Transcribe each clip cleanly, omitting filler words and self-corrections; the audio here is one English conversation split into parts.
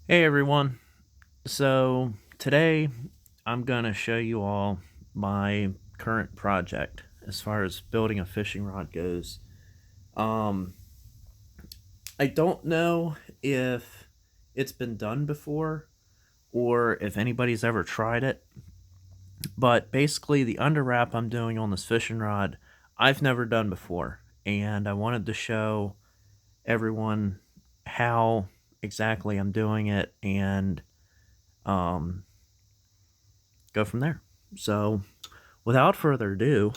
Hey everyone. So today I'm going to show you all my current project as far as building a fishing rod goes. Um I don't know if it's been done before or if anybody's ever tried it, but basically the under wrap I'm doing on this fishing rod I've never done before, and I wanted to show everyone how exactly I'm doing it and um go from there. So, without further ado,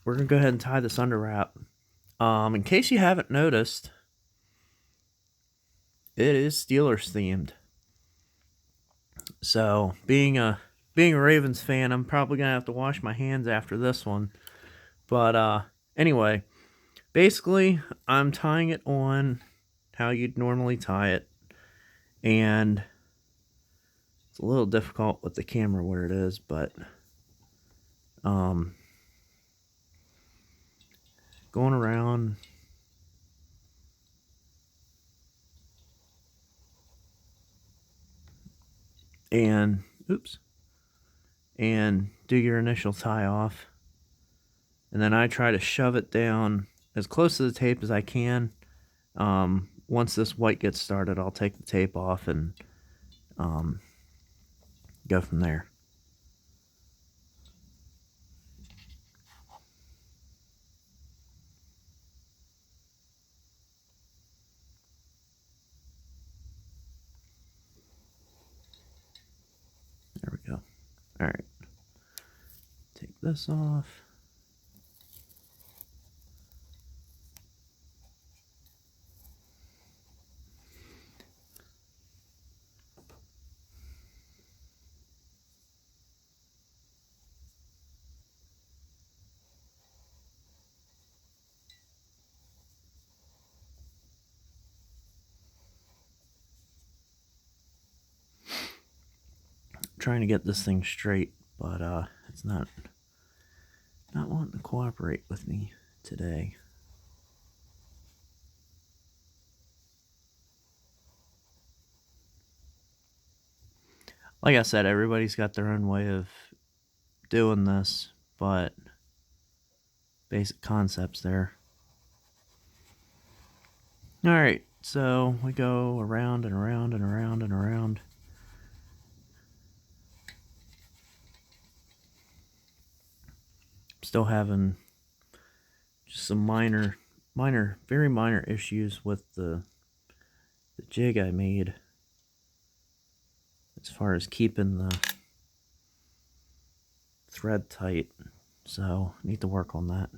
we're gonna go ahead and tie this under wrap. In case you haven't noticed, it is Steelers themed. So, being a Ravens fan, I'm probably gonna have to wash my hands after this one. But anyway, basically, I'm tying it on how you'd normally tie it, and it's a little difficult with the camera where it is, but um, going around and oops, and do your initial tie off. And then I try to shove it down as close to the tape as I can. Once this white gets started, I'll take the tape off and um, go from there. There we go. All right, take this off. Trying to get this thing straight, but it's not wanting to cooperate with me today. Like I said, everybody's got their own way of doing this, but basic concepts there. All right, so we go around and around and around and around. Still having just some very minor issues with the jig I made as far as keeping the thread tight. So need to work on that.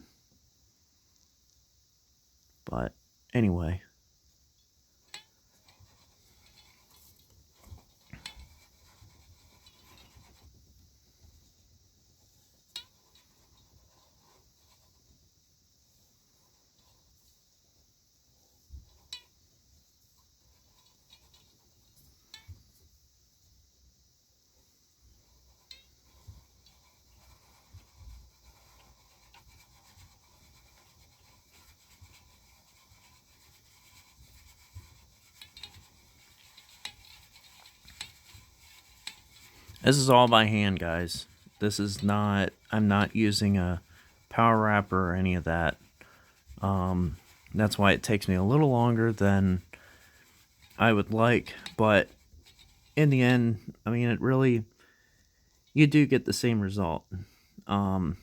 But anyway, this is all by hand, guys. This is not, I'm not using a power wrapper or any of that. Um, that's why it takes me a little longer than I would like, but in the end, I mean, it really, you do get the same result. Um,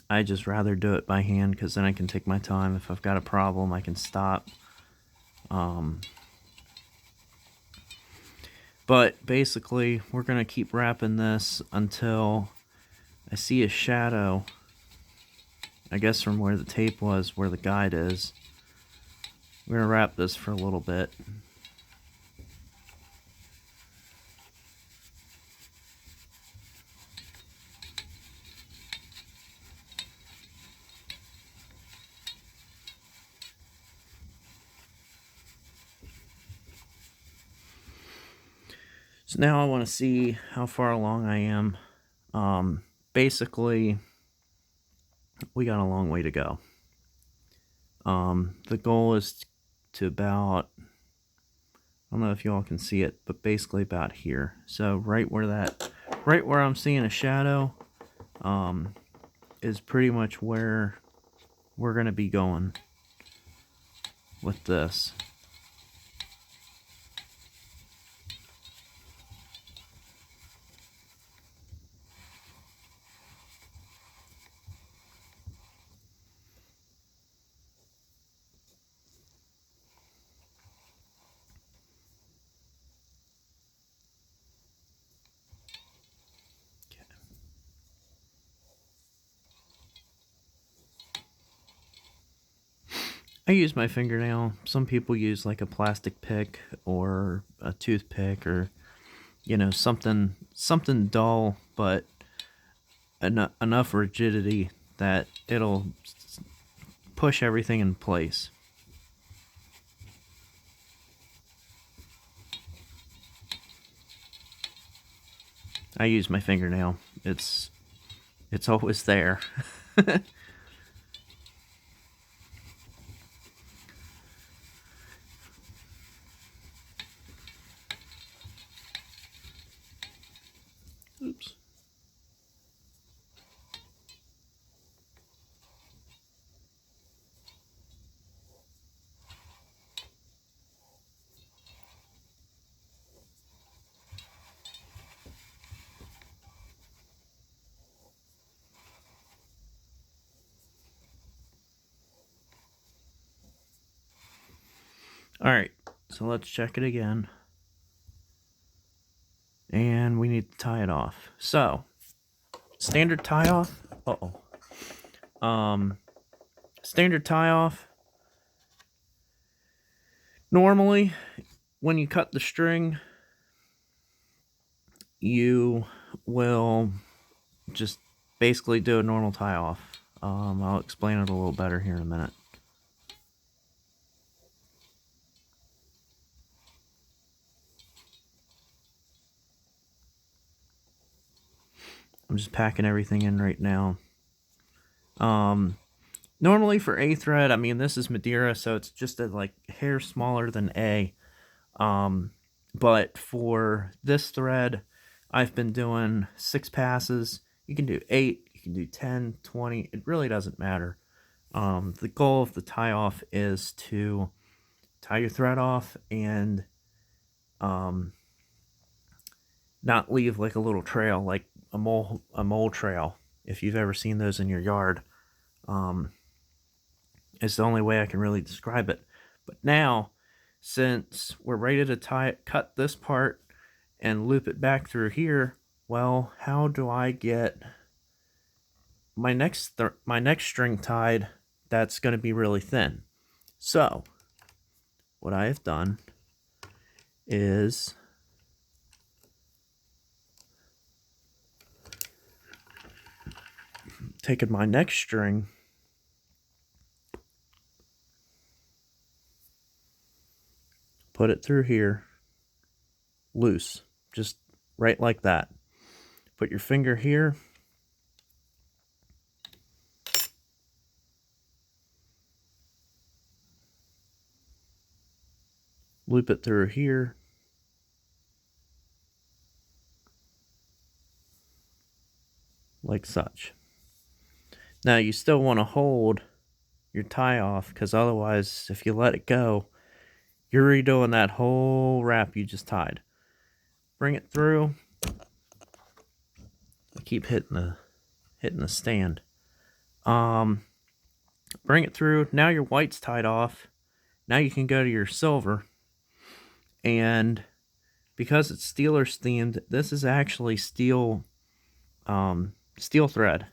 I just rather do it by hand because then I can take my time. If I've got a problem, I can stop. Um, but basically, we're going to keep wrapping this until I see a shadow. I guess from where the tape was, where the guide is. We're going to wrap this for a little bit. So now I want to see how far along I am. Basically, we got a long way to go. The goal is to about I don't know if you all can see it, but basically about here. So right where I'm seeing a shadow, is pretty much where we're going to be going with this. I use my fingernail. Some people use like a plastic pick or a toothpick, or something dull but enough rigidity that it'll push everything in place. I use my fingernail. It's always there. Oops. All right, so let's check it again. And we need to tie it off. So, standard tie off. Standard tie off. Normally, when you cut the string, you will just basically do a normal tie off. I'll explain it a little better here in a minute. I'm just packing everything in right now. Normally for A thread, I mean, this is Madeira, so it's just a hair smaller than A. But for this thread, I've been doing 6 passes. You can do 8, you can do 10, 20. It really doesn't matter. The goal of the tie off is to tie your thread off and not leave like a little trail, like a mole trail. If you've ever seen those in your yard, it's the only way I can really describe it. But now, since we're ready to cut this part and loop it back through here, well, how do I get my next string tied that's going to be really thin? So, what I have done is taken my next string, put it through here, loose, just right like that. Put your finger here, loop it through here, like such. Now you still want to hold your tie off, because otherwise, if you let it go, you're redoing that whole wrap you just tied. Bring it through. I keep hitting the stand. Bring it through. Now your white's tied off. Now you can go to your silver, and because it's Steelers themed, this is actually steel thread.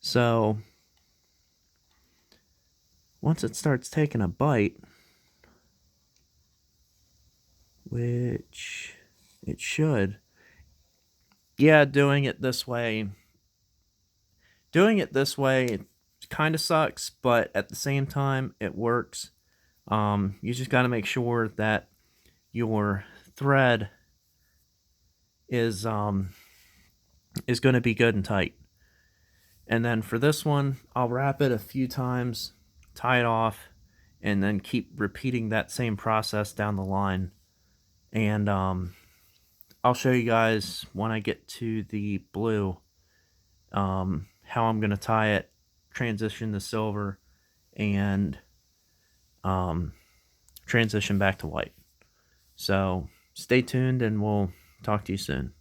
So once it starts taking a bite, which it should, yeah, doing it this way kind of sucks, but at the same time it works. You just got to make sure that your thread is going to be good and tight. And then for this one, I'll wrap it a few times, tie it off, and then keep repeating that same process down the line. And I'll show you guys when I get to the blue how I'm going to tie it, transition to silver, and transition back to white. So stay tuned and we'll talk to you soon.